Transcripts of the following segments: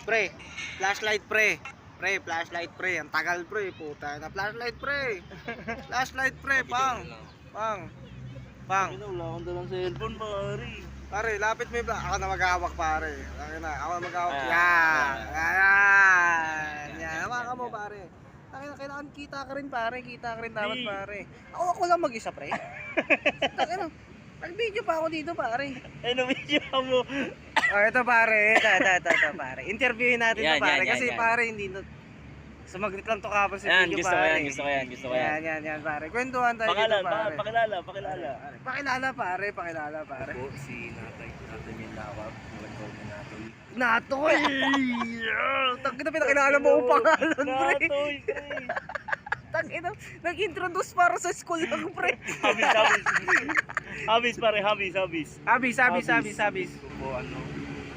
Pre, flashlight pre. Pre, flashlight pre. Ang tagal pre, puta na flashlight pre. Flashlight pre, pang. Pang. Pang. Wala akong dalang cellphone, pare. Pare, lapit mo yung ako na maghahawak pare. Ako na maghahawak. Ayan. Yan. Ayan. Yan. Hawakan mo pare. Kailangan kita ka rin pare. Kita ka rin dapat pare. Ako lang mag-isa pre. Nag-video pa ako dito pare. Ay, na-video mo. Oh, ito pare. Ito pare. Interviewin natin Yan, to pare. yan, Kasi yan. pare hindi na... Sumaglit lang to kapon sa Yan, video gusto ko pare. yan, gusto ko yan, gusto ko yan. Yan pare. Kwentuhan tayo Pakilala, dito pare. pakilala. Pakilala pare. Ako si Natay Minlawag, nagkaw ni Natoy. Natoy! Tangina pinakilala mo ang pangalan pre. Natoy, pre. Tangina, nag-introduce para sa school lang pre. Habis pare, habis. Abis. Gusto ko ano,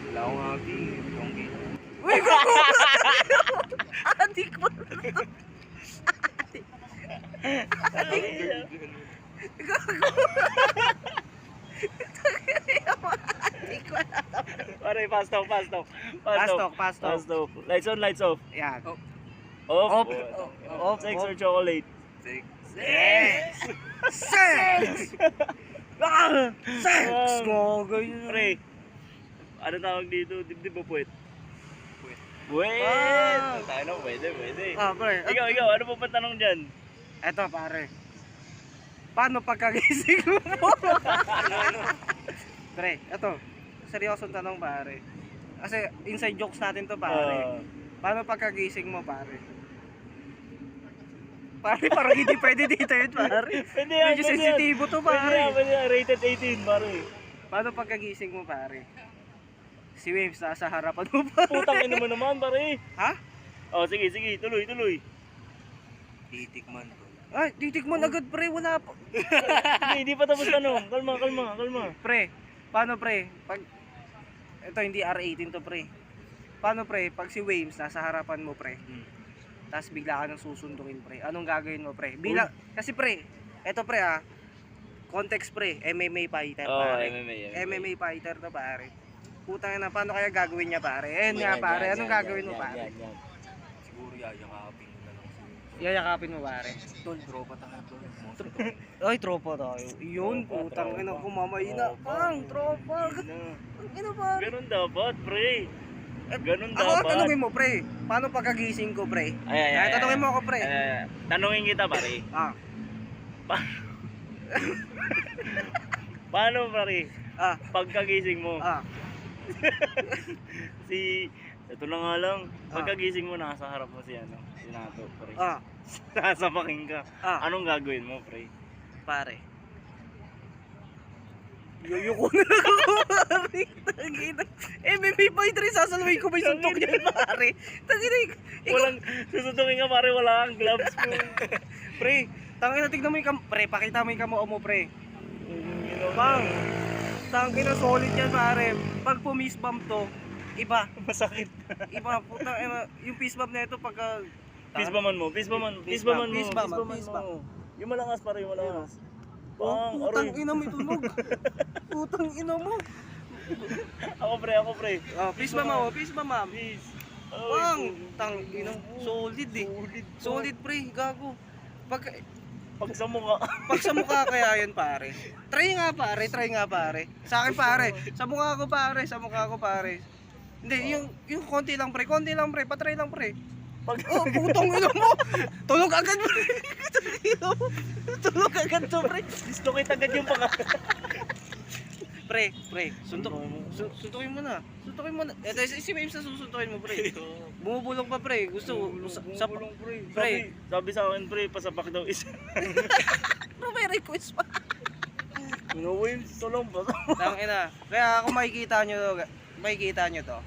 wala akong hobby, yung gito. Uy, gago! Adik mo. Pare, fast talk. Fast talk. Lights on, lights off. Yan. Off. Off. Sex or chocolate? Sex! Sex! Gogo yun. Pre, ano tawag dito? Dibdib o puwet? Puwet! Ah. Tayo na, pwede. Pre. Ikaw, ano po pa tanong dyan? Eto pare. Paano pagkagising mo? Pre, eto. Seryosong tanong pare. Kasi inside jokes natin to pare. Paano pagkagising mo pare? Pare, parang hindi pwede dito yun pare. Pwede yan, Medyo sensitibo to pare. Pwede yan, rated 18 pare. Paano pagkagising mo pare? Si Waves nasa harapan mo pare. Putang ina mo naman pare. Ha? Oh, sige, tuloy. Titikman ko. Ay, titikman agad pre, wala pa. Hindi pa tapos tanong. Kalma. Pre, paano pre? Pag ito hindi R18 to pre. Paano pre? Pag si Waves nasa harapan mo pre. Tapos bigla ka nang susundukin pre. Anong gagawin mo pre? Bilang kasi pre, eto pre context pre, MMA fighter pare. MMA fighter to pare. Putang ina, paano kaya gagawin niya pare? Nga pare, anong gagawin mo pare? Siguro yayakapin ko na lang siya. Yayakapin mo pare. Tol, tropa tayo tol. Ay, tropa tayo. Yun, putang ina, kumamay na. Pang, tropa. Ano ba? Ganun dapat, pre. Ganun Ako dapat. tanungin mo pre, paano pagkagising ko pre? Ay, Tanungin mo ako pre. Tanungin kita pare. Ah, Paano pare? ah, Pagkagising mo. ah. Ito na nga lang. Pagkagising mo nasa harap mo si Nato, pre. Ah, Nasa paking ka. ah, Anong gagawin mo, pre? pare. Yuyuko na lang ako, pare. Tangina. MMA fighter, sasalawin ko ba yung suntok niyan, pare? Tangina, Walang susundukin ka pare, wala kang gloves mo. pre, tangina, tignan mo yung pre, pakita mo yung kamao mo, pre. Bang, tangina, solid yan, pare. Pag pumiss bump to, iba. Masakit. Iba, puta, yung fist bump na ito pagka... Fist bump mo. Fist bump. Yung malangas pare, yung malangas. Oh, Bang, putang aroy. ina mo itunog. Putang ina mo. Ako pre. Oh, fist bump mo, fist bump ma'am. Please. Bang, tang ina, solid eh. Solid pre, gago. Pag sa mukha. Pag sa mukha kaya yun pare. Try nga pare. Sa akin pare, sa mukha ko pare. Hindi, yung konti lang pre, patry lang pre. Pag Oh, putong ina mo. Tulog agad pre. Tulog agad to pre. dislocate agad yung panga. Pre, suntukin mo na. Ito si Waves na susuntukin mo pre. Bumubulong pa pre. Gusto sa pre. Sabi sa akin pre, pasapak daw isa. Pero may request pa. Ngayon, tulong pa. Tangina. Kaya kung makikita nyo to.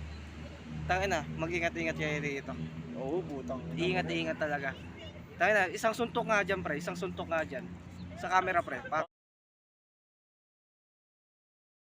Tangina, mag-ingat-ingat kayo dito. Oo, putang. Ingat talaga. Tangina, isang suntok nga dyan pre, Sa camera pre.